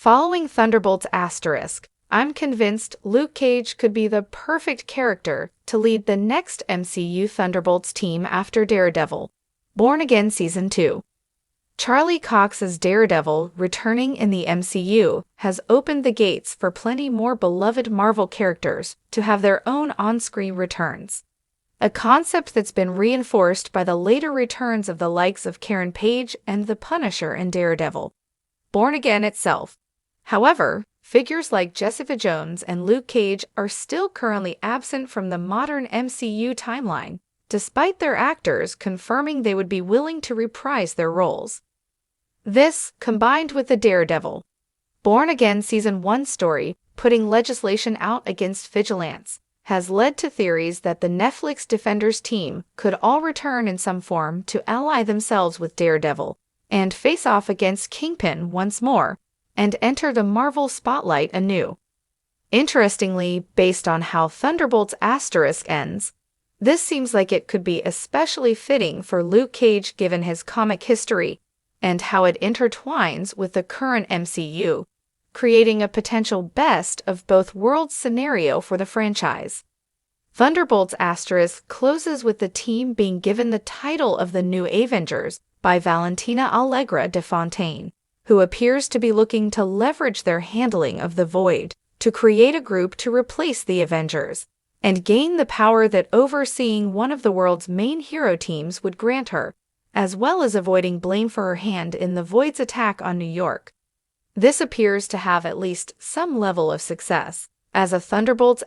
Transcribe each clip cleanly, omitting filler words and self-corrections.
Following Thunderbolts*, I'm convinced Luke Cage could be the perfect character to lead the next MCU Thunderbolts team after Daredevil. Born Again Season 2. Charlie Cox's Daredevil returning in the MCU has opened the gates for plenty more beloved Marvel characters to have their own on-screen returns. A concept that's been reinforced by the later returns of the likes of Karen Page and the Punisher in Daredevil. Born Again itself. However, figures like Jessica Jones and Luke Cage are still currently absent from the modern MCU timeline, despite their actors confirming they would be willing to reprise their roles. This, combined with the Daredevil, Born Again Season 1 story putting legislation out against vigilantes, has led to theories that the Netflix Defenders team could all return in some form to ally themselves with Daredevil and face off against Kingpin once more and enter the Marvel spotlight anew. Interestingly, based on how Thunderbolts* ends, this seems like it could be especially fitting for Luke Cage given his comic history and how it intertwines with the current MCU, creating a potential best of both worlds scenario for the franchise. Thunderbolts* closes with the team being given the title of the New Avengers by Valentina Allegra de Fontaine, who appears to be looking to leverage their handling of the Void to create a group to replace the Avengers and gain the power that overseeing one of the world's main hero teams would grant her, as well as avoiding blame for her hand in the Void's attack on New York. This appears to have at least some level of success, as a Thunderbolts*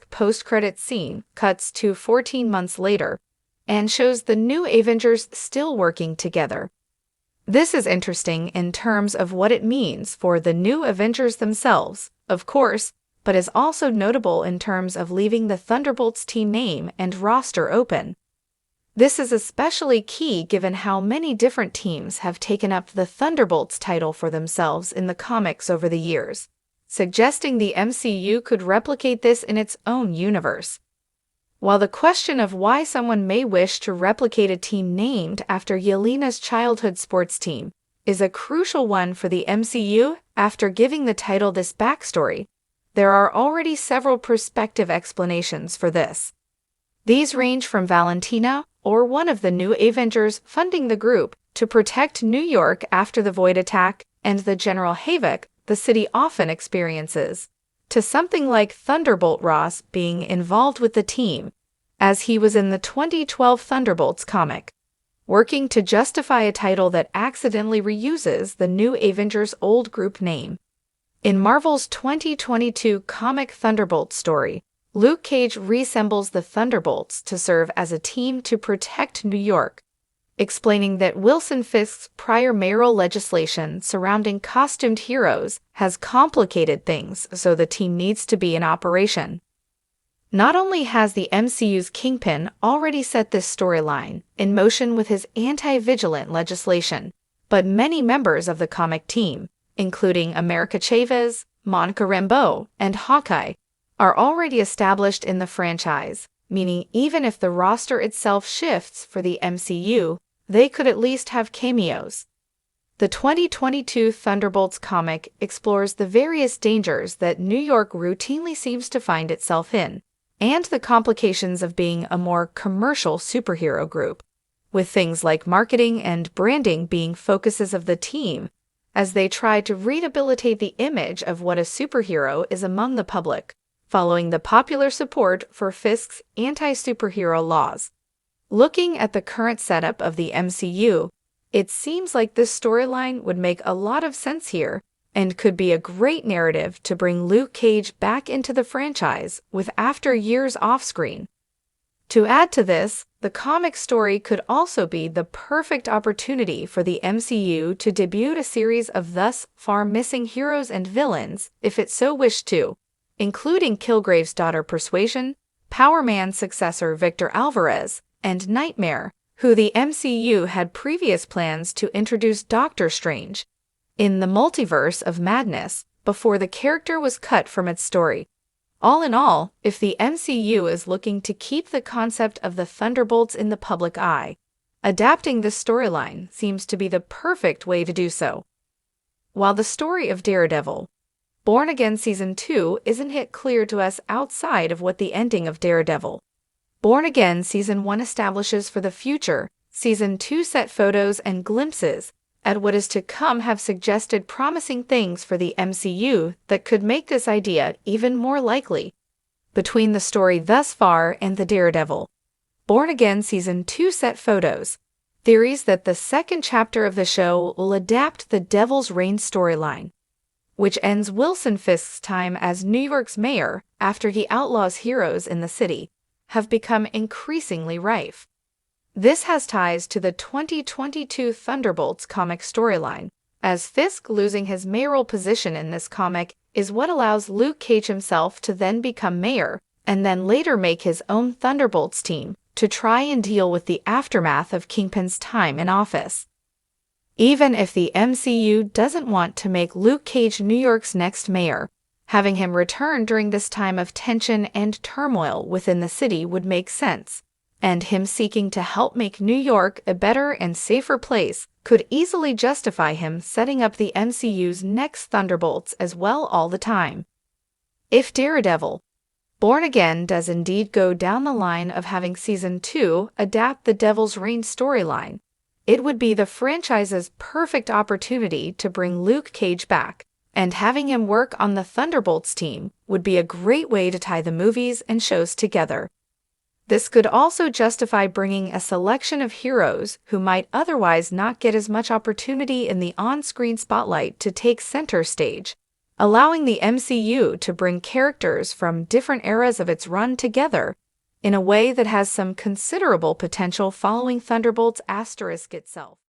post-credits scene cuts to 14 months later and shows the new Avengers still working together. This is interesting in terms of what it means for the new Avengers themselves, of course, but is also notable in terms of leaving the Thunderbolts team name and roster open. This is especially key given how many different teams have taken up the Thunderbolts title for themselves in the comics over the years, suggesting the MCU could replicate this in its own universe. While the question of why someone may wish to replicate a team named after Yelena's childhood sports team is a crucial one for the MCU after giving the title this backstory, there are already several prospective explanations for this. These range from Valentina or one of the new Avengers funding the group to protect New York after the Void attack and the general havoc the city often experiences, to something like Thunderbolt Ross being involved with the team, as he was in the 2012 Thunderbolts comic, working to justify a title that accidentally reuses the new Avengers' old group name. In Marvel's 2022 comic Thunderbolts story, Luke Cage reassembles the Thunderbolts to serve as a team to protect New York, explaining that Wilson Fisk's prior mayoral legislation surrounding costumed heroes has complicated things, so the team needs to be in operation. Not only has the MCU's Kingpin already set this storyline in motion with his anti-vigilant legislation, but many members of the comic team, including America Chavez, Monica Rambeau, and Hawkeye, are already established in the franchise, meaning even if the roster itself shifts for the MCU, they could at least have cameos. The 2022 Thunderbolts comic explores the various dangers that New York routinely seems to find itself in, and the complications of being a more commercial superhero group, with things like marketing and branding being focuses of the team, as they try to rehabilitate the image of what a superhero is among the public, following the popular support for Fisk's anti-superhero laws. Looking at the current setup of the MCU, it seems like this storyline would make a lot of sense here and could be a great narrative to bring Luke Cage back into the franchise with after years off-screen. To add to this, the comic story could also be the perfect opportunity for the MCU to debut a series of thus far missing heroes and villains if it so wished to, including Kilgrave's daughter Persuasion, Power Man's successor Victor Alvarez, and Nightmare, who the MCU had previous plans to introduce Doctor Strange in the Multiverse of Madness before the character was cut from its story. All in all, if the MCU is looking to keep the concept of the Thunderbolts in the public eye, adapting this storyline seems to be the perfect way to do so. While the story of Daredevil, Born Again Season 2 isn't hit clear to us outside of what the ending of Daredevil. Born Again Season 1 establishes for the future, Season 2 set photos and glimpses at what is to come have suggested promising things for the MCU that could make this idea even more likely. Between the story thus far and the Daredevil, Born Again Season 2 set photos, theories that the second chapter of the show will adapt the Devil's Reign storyline, which ends Wilson Fisk's time as New York's mayor after he outlaws heroes in the city, have become increasingly rife. This has ties to the 2022 Thunderbolts comic storyline, as Fisk losing his mayoral position in this comic is what allows Luke Cage himself to then become mayor and then later make his own Thunderbolts team to try and deal with the aftermath of Kingpin's time in office. Even if the MCU doesn't want to make Luke Cage New York's next mayor, having him return during this time of tension and turmoil within the city would make sense, and him seeking to help make New York a better and safer place could easily justify him setting up the MCU's next Thunderbolts as well all the time. If Daredevil, Born Again does indeed go down the line of having Season 2 adapt the Devil's Reign storyline, it would be the franchise's perfect opportunity to bring Luke Cage back, and having him work on the Thunderbolts team would be a great way to tie the movies and shows together. This could also justify bringing a selection of heroes who might otherwise not get as much opportunity in the on-screen spotlight to take center stage, allowing the MCU to bring characters from different eras of its run together in a way that has some considerable potential following Thunderbolts' asterisk itself.